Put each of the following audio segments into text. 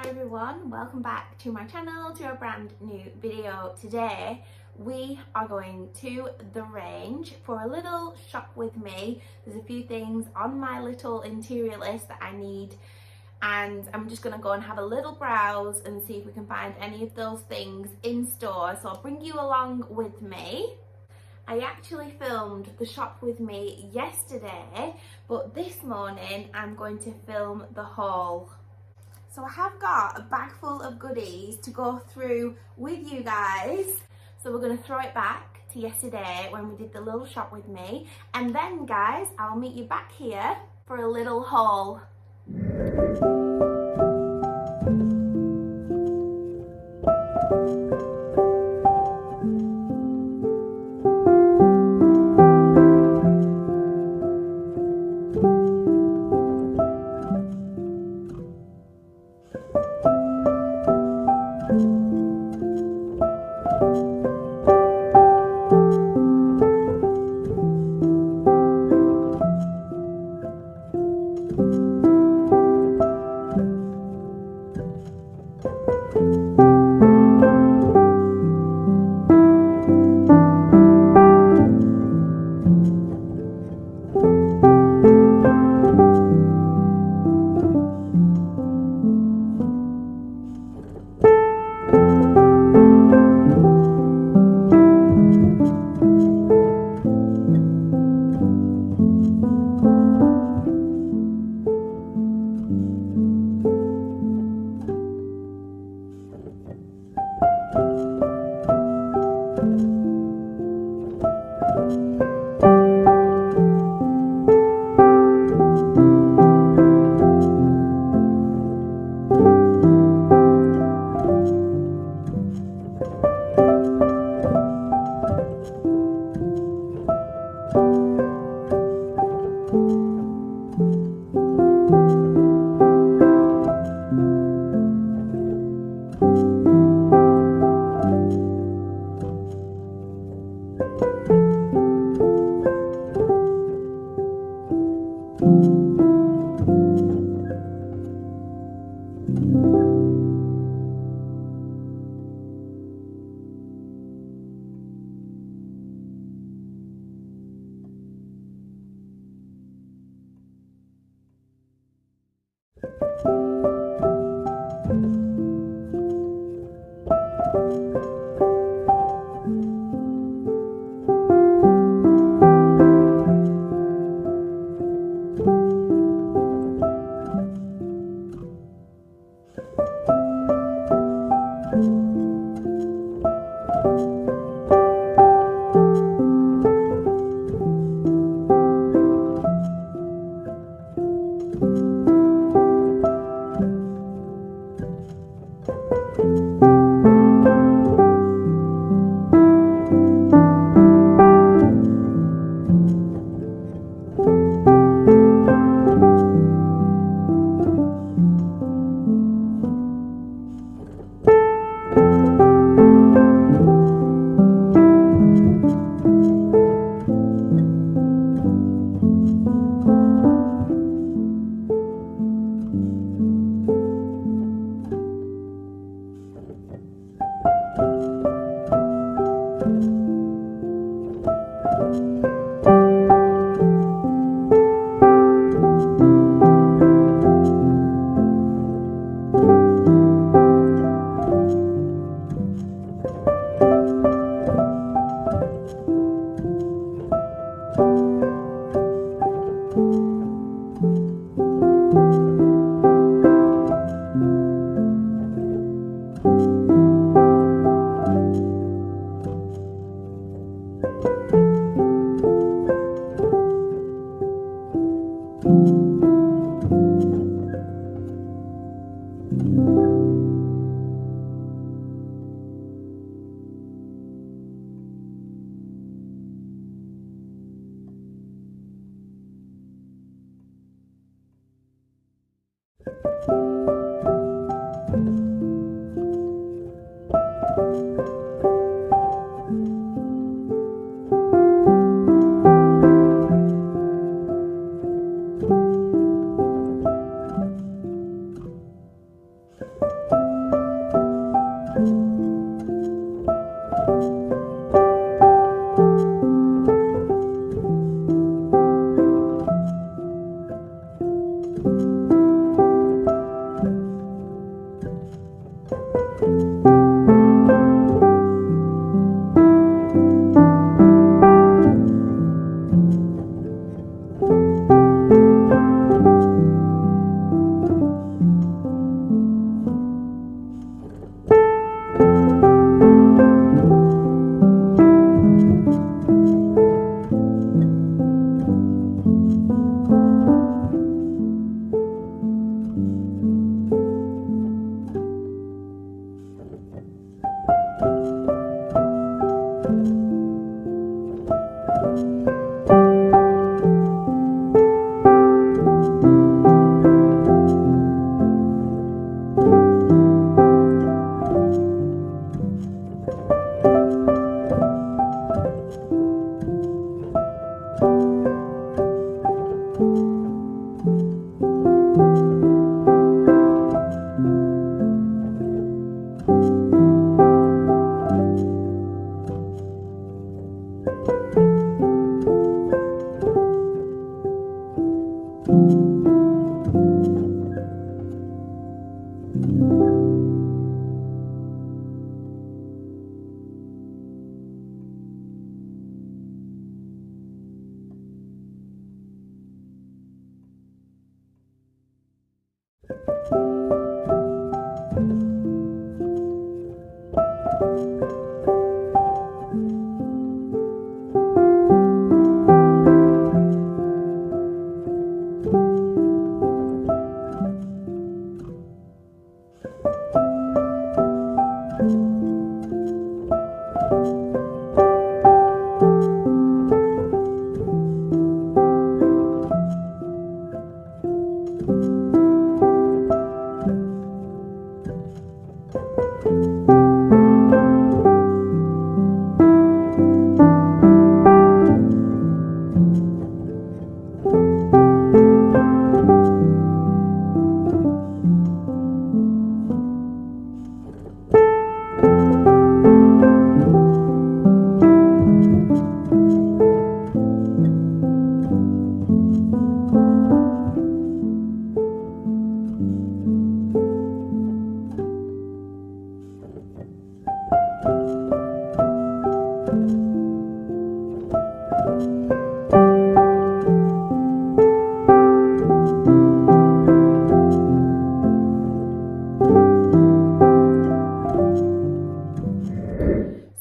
Hi everyone, welcome back to my channel, to a brand new video. Today we are going to the range for a little shop with me. There's a few things on my little interior list that I need, and I'm just going to go and have a little browse and see if we can find any of those things in store. So I'll bring you along with me. I actually filmed the shop with me yesterday, but this morning I'm going to film the haul. So I have got a bag full of goodies to go through with you guys. So we're going to throw it back to yesterday when we did the little shop with me. And then guys, I'll meet you back here for a little haul.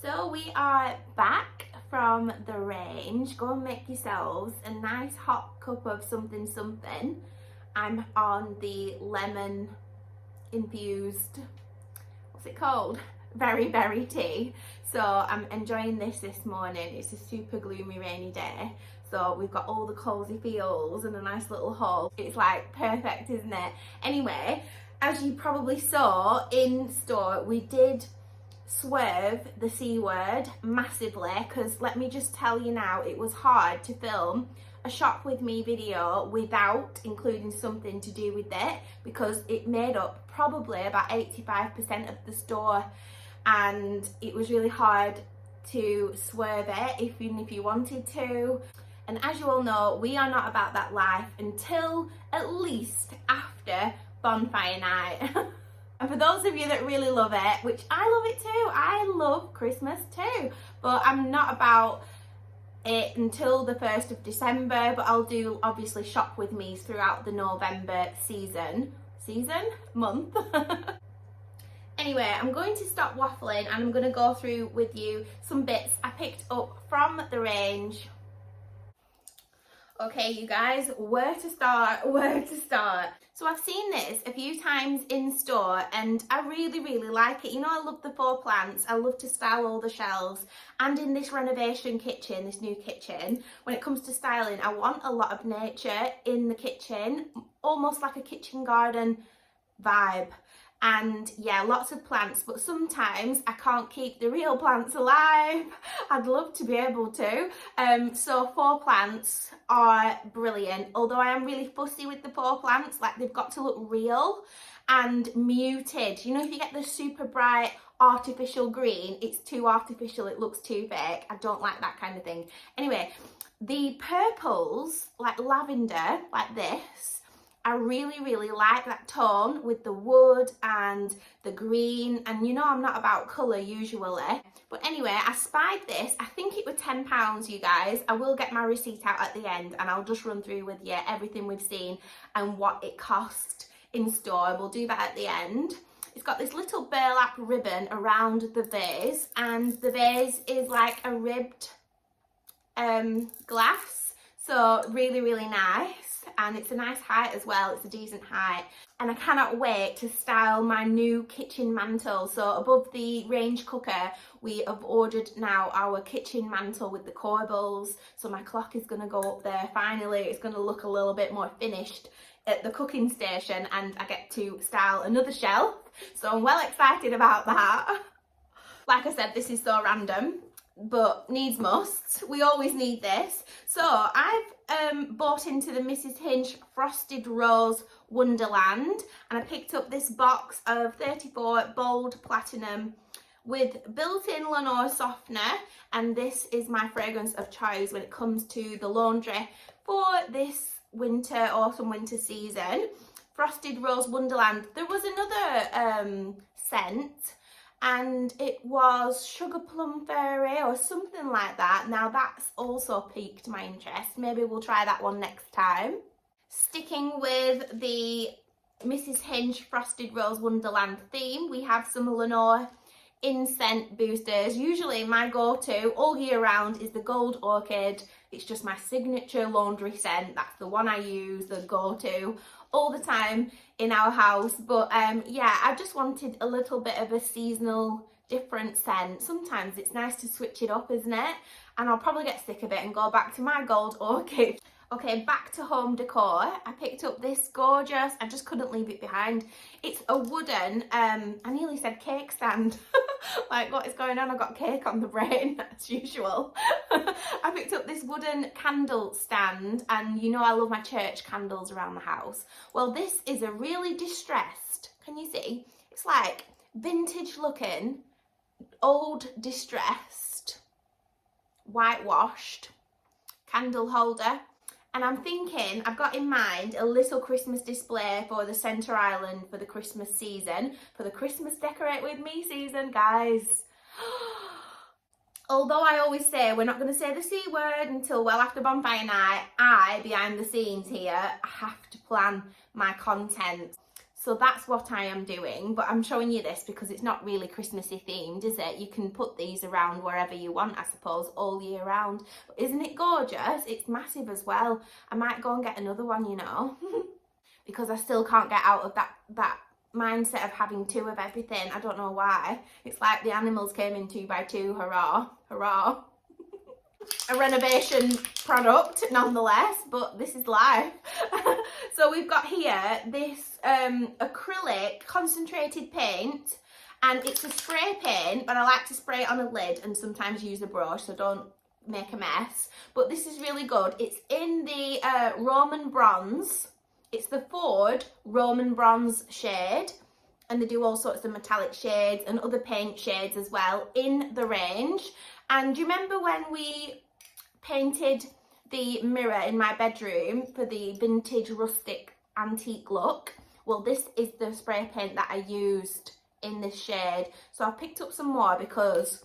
So we are back from the range. Go and make yourselves a nice hot cup of something something. I'm on the lemon infused, what's it called? Very berry tea. So I'm enjoying this morning. It's a super gloomy rainy day. So we've got all the cosy feels and a nice little haul. It's like perfect, isn't it? Anyway, as you probably saw in store, we did swerve the C word massively, because let me just tell you now, it was hard to film a shop with me video without including something to do with it, because it made up probably about 85% of the store, and it was really hard to swerve it even if you wanted to. And as you all know, we are not about that life until at least after bonfire night. And for those of you that really love it, which I love it too, I love Christmas too, but I'm not about it until the 1st of December, but I'll do obviously shop with me throughout the November month. Anyway, I'm going to stop waffling and I'm going to go through with you some bits I picked up from the range. Okay, you guys, where to start? So I've seen this a few times in store and I really like it. You know, I love the faux plants. I love to style all the shelves. And in this renovation kitchen, this new kitchen, when it comes to styling, I want a lot of nature in the kitchen, almost like a kitchen garden vibe. And yeah, lots of plants, but sometimes I can't keep the real plants alive. I'd love to be able to. So faux plants are brilliant, although I am really fussy with the faux plants. Like, they've got to look real and muted. You know, if you get the super bright artificial green, it's too artificial, it looks too fake. I don't like that kind of thing. Anyway, the purples, like lavender, like this, I really like that tone with the wood and the green. And you know, I'm not about colour usually. But anyway, I spied this. I think it was £10, you guys. I will get my receipt out at the end and I'll just run through with you everything we've seen and what it cost in store. We'll do that at the end. It's got this little burlap ribbon around the vase, and the vase is like a ribbed glass. So really nice. And it's a nice height as well, it's a decent height. And I cannot wait to style my new kitchen mantle. So above the range cooker, we have ordered now our kitchen mantle with the corbels. So my clock is going to go up there finally. It's going to look a little bit more finished at the cooking station, and I get to style another shelf. So I'm well excited about that. Like I said, this is so random, but needs must. We always need this. So I've bought into the Mrs. Hinch Frosted Rose Wonderland, and I picked up this box of 34 bold platinum with built-in Lenore softener, and this is my fragrance of choice when it comes to the laundry for this winter, autumn winter season. Frosted Rose Wonderland. There was another scent, and it was Sugar Plum Fairy or something like that. Now that's also piqued my interest. Maybe we'll try that one next time. Sticking with the Mrs. Hinch Frosted Rose Wonderland theme, we have some Lenore incense boosters. Usually my go-to all year round is the Gold Orchid. It's just my signature laundry scent. That's the one I use, the go-to all the time in our house. But yeah, I just wanted a little bit of a seasonal different scent. Sometimes it's nice to switch it up, isn't it? And I'll probably get sick of it and go back to my gold orchid. Okay, back to home decor. I picked up this gorgeous, I just couldn't leave it behind. It's a wooden, I nearly said cake stand. Like, what is going on? I've got cake on the brain, as usual. I picked up this wooden candle stand, and you know I love my church candles around the house. Well, this is a really distressed, can you see? It's like vintage looking, old distressed, whitewashed candle holder. And I'm thinking, I've got in mind a little Christmas display for the centre island for the Christmas season, for the Christmas decorate with me season, guys. Although I always say we're not going to say the C word until well after bonfire night, I, behind the scenes here, have to plan my content. So that's what I am doing, but I'm showing you this because it's not really Christmassy themed, is it? You can put these around wherever you want, I suppose, all year round. But isn't it gorgeous? It's massive as well. I might go and get another one, you know, because I still can't get out of that mindset of having two of everything. I don't know why. It's like the animals came in 2 by 2, hurrah, hurrah. A renovation product nonetheless, but this is life. So we've got here this acrylic concentrated paint, and it's a spray paint, but I like to spray it on a lid and sometimes use a brush, so don't make a mess. But this is really good. It's in the Roman bronze. It's the Ford Roman bronze shade, and they do all sorts of metallic shades and other paint shades as well in the range. And do you remember when we painted the mirror in my bedroom for the vintage rustic antique look? Well, this is the spray paint that I used in this shade. So I picked up some more because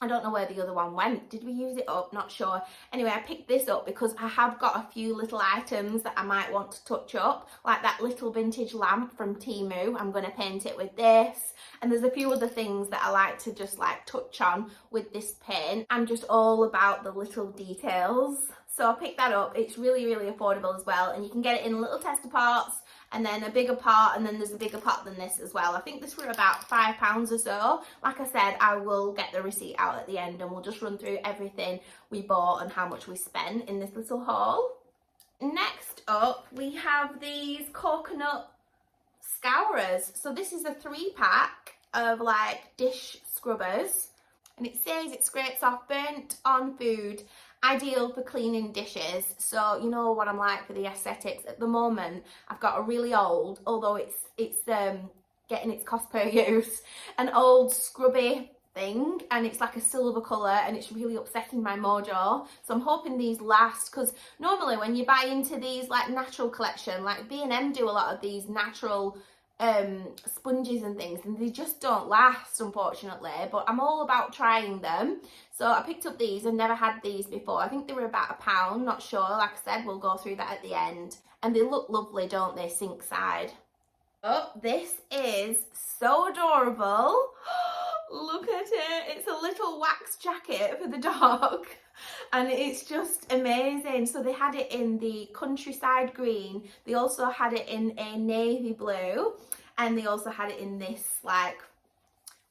I don't know where the other one went. Did we use it up? Not sure. Anyway, I picked this up because I have got a few little items that I might want to touch up, like that little vintage lamp from Temu. I'm going to paint it with this. And there's a few other things that I like to just like touch on with this paint. I'm just all about the little details. So I picked that up. It's really, really affordable as well. And you can get it in little tester pots, and then a bigger pot, and then there's a bigger pot than this as well. I think this were about £5 or so. Like I said, I will get the receipt out at the end and we'll just run through everything we bought and how much we spent in this little haul. Next up, we have these coconut scourers. So this is a 3-pack of like dish scrubbers, and it says it scrapes off burnt on food, ideal for cleaning dishes. So you know what I'm like for the aesthetics. At the moment, I've got a really old, although it's getting its cost per use, an old scrubby thing, and it's like a silver colour, and it's really upsetting my mojo. So I'm hoping these last, because normally when you buy into these like natural collection, like B&M do a lot of these natural sponges and things, and they just don't last, unfortunately. But I'm all about trying them. So I picked up these. I've never had these before. I think they were about £1, not sure. Like I said, we'll go through that at the end. And they look lovely, don't they, sink side. Oh, this is so adorable. Look at it. It's a little wax jacket for the dog. And it's just amazing. So they had it in the countryside green. They also had it in a navy blue. And they also had it in this like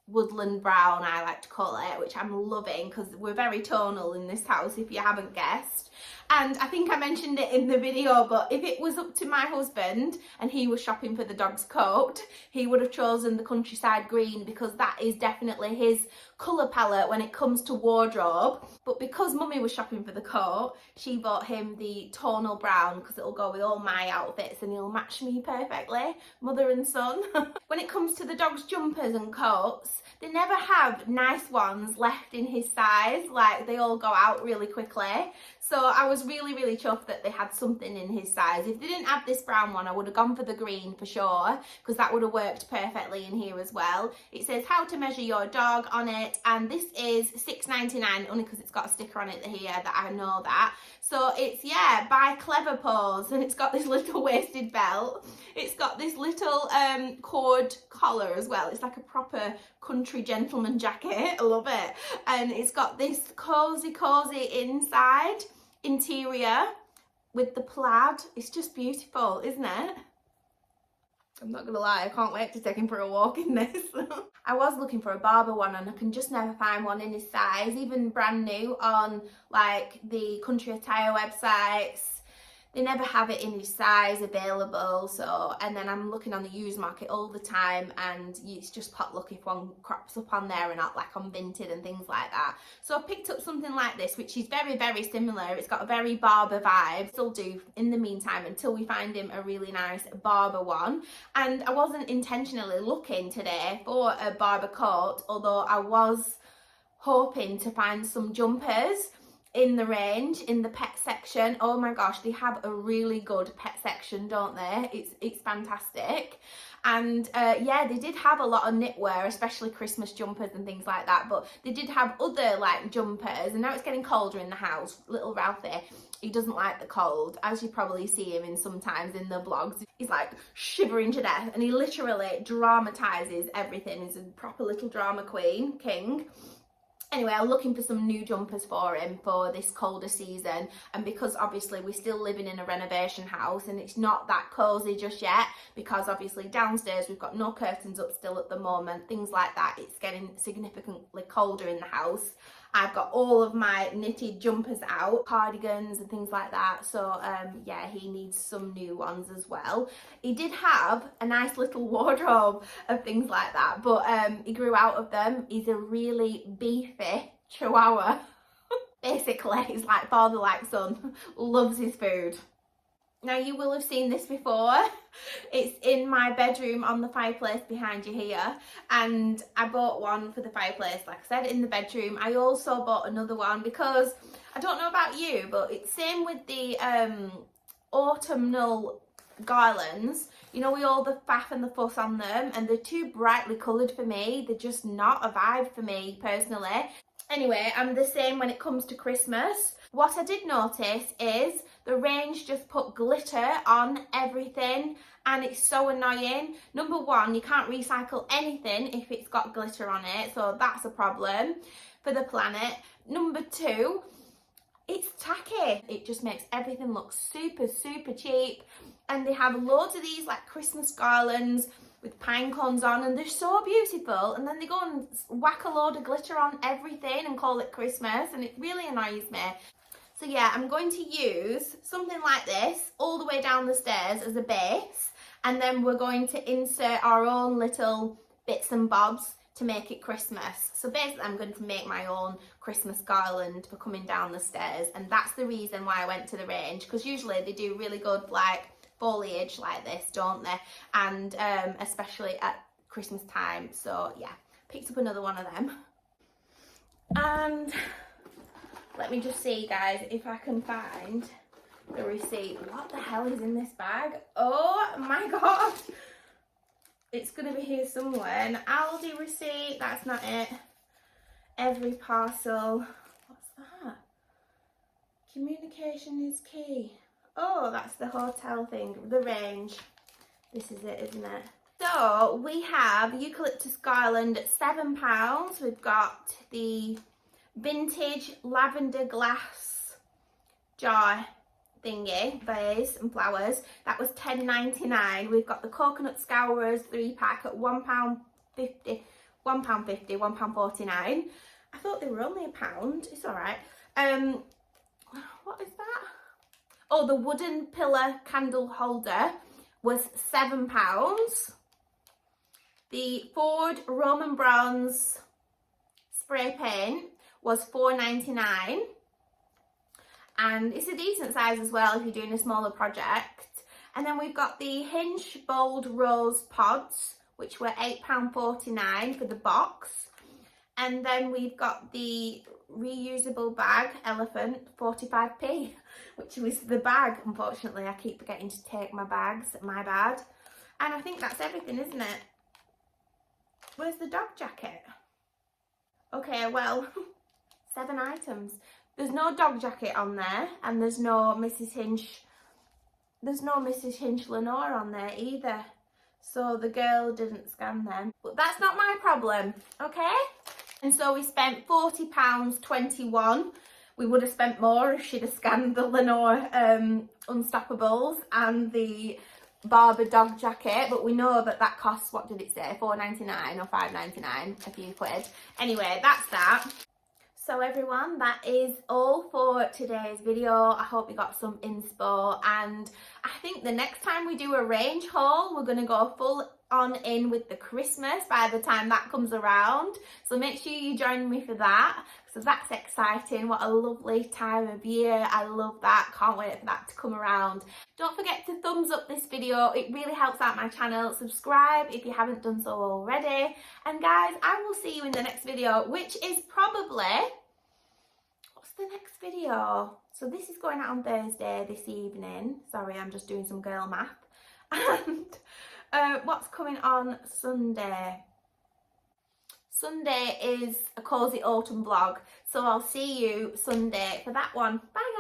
woodland brown, I like to call it, which I'm loving because we're very tonal in this house, if you haven't guessed. And I think I mentioned it in the video, but if it was up to my husband and he was shopping for the dog's coat, he would have chosen the countryside green because that is definitely his colour palette when it comes to wardrobe. But because mummy was shopping for the coat, she bought him the tonal brown because it'll go with all my outfits and he'll match me perfectly, mother and son. When it comes to the dog's jumpers and coats, they never have nice ones left in his size, like they all go out really quickly. So I was really, really chuffed that they had something in his size. If they didn't have this brown one, I would have gone for the green for sure, because that would have worked perfectly in here as well. It says how to measure your dog on it, and this is £6.99, only because it's got a sticker on it here that I know that. So it's, yeah, by Clever Paws, and it's got this little waisted belt. It's got this little cord collar as well. It's like a proper country gentleman jacket. I love it. And it's got this cozy inside interior, with the plaid. It's just beautiful, isn't it? I'm not gonna lie, I can't wait to take him for a walk in this. I was looking for a Barber one and I can just never find one in his size, even brand new on like the country attire websites. They never have it in his size available, so, and then I'm looking on the used market all the time and it's just pot luck if one crops up on there and not like on Vinted and things like that. So I picked up something like this, which is very, very similar. It's got a very Barber vibe, still do in the meantime until we find him a really nice Barber one. And I wasn't intentionally looking today for a Barber coat, although I was hoping to find some jumpers in the range, in the pet section. Oh my gosh, they have a really good pet section, don't they? It's fantastic. And yeah, they did have a lot of knitwear, especially Christmas jumpers and things like that, but they did have other like jumpers. And now it's getting colder in the house. Little Ralphie, he doesn't like the cold, as you probably see him in sometimes in the vlogs. He's like shivering to death and he literally dramatizes everything. He's a proper little drama king. Anyway, I'm looking for some new jumpers for him for this colder season, and because obviously we're still living in a renovation house and it's not that cozy just yet, because obviously downstairs we've got no curtains up still at the moment, things like that. It's getting significantly colder in the house. I've got all of my knitted jumpers out, cardigans and things like that. So yeah, he needs some new ones as well. He did have a nice little wardrobe of things like that, but he grew out of them. He's a really beefy chihuahua. Basically, he's like father like son, loves his food. Now you will have seen this before. It's in my bedroom on the fireplace behind you here, and I bought one for the fireplace, like I said, in the bedroom. I also bought another one because I don't know about you, but it's same with the autumnal garlands, you know, with all the faff and the fuss on them, and they're too brightly coloured for me. They're just not a vibe for me personally. Anyway, I'm the same when it comes to Christmas. What I did notice is the range just put glitter on everything and it's so annoying. Number one, you can't recycle anything if it's got glitter on it, so that's a problem for the planet. Number two, it's tacky. It just makes everything look super, super cheap. And they have loads of these like Christmas garlands with pine cones on, and they're so beautiful, and then they go and whack a load of glitter on everything and call it Christmas, and it really annoys me. So yeah, I'm going to use something like this all the way down the stairs as a base, and then we're going to insert our own little bits and bobs to make it Christmas. So basically I'm going to make my own Christmas garland for coming down the stairs, and that's the reason why I went to the range, because usually they do really good like foliage like this, don't they? And especially at Christmas time. So yeah, picked up another one of them. And let me just see, guys, if I can find the receipt. What the hell is in this bag? Oh my god, it's gonna be here somewhere. An Aldi receipt, that's not it. Every parcel. What's that? Communication is key. Oh, that's the hotel thing, the range. This is it, isn't it? So we have eucalyptus garland at £7. We've got the vintage lavender glass jar thingy, vase and flowers. That was £10.99. We've got the coconut scourers 3-pack at £1.50, £1.49. I thought they were only £1. It's all right. What is that? Oh, the wooden pillar candle holder was £7. The Ford Roman bronze spray paint was £4.99. And it's a decent size as well if you're doing a smaller project. And then we've got the Hinge Bold Rose pods, which were £8.49 for the box. And then we've got the reusable bag elephant, 45p, which was the bag. Unfortunately, I keep forgetting to take my bags, my bad. And I think that's everything, isn't it? Where's the dog jacket? Okay, well, 7 items. There's no dog jacket on there, and there's no Mrs. Hinch. There's no Mrs. Hinch Lenore on there either. So the girl didn't scan them. But that's not my problem, okay? And so we spent £40.21 we would have spent more if she'd have scanned the Lenore Unstoppables and the Barber dog jacket, but we know that that costs, what did it say, £4.99 or £5.99, a few quid. Anyway, that's that. So everyone, that is all for today's video. I hope you got some inspo, and I think the next time we do a range haul, we're going to go full on in with the Christmas by the time that comes around. So make sure you join me for that. So that's exciting. What a lovely time of year. I love that. Can't wait for that to come around. Don't forget to thumbs up this video. It really helps out my channel. Subscribe if you haven't done so already. And guys, I will see you in the next video, which is probably... what's the next video? So this is going out on Thursday this evening. Sorry, I'm just doing some girl math. And what's coming on Sunday? Sunday is a cozy autumn vlog, so I'll see you Sunday for that one. Bye.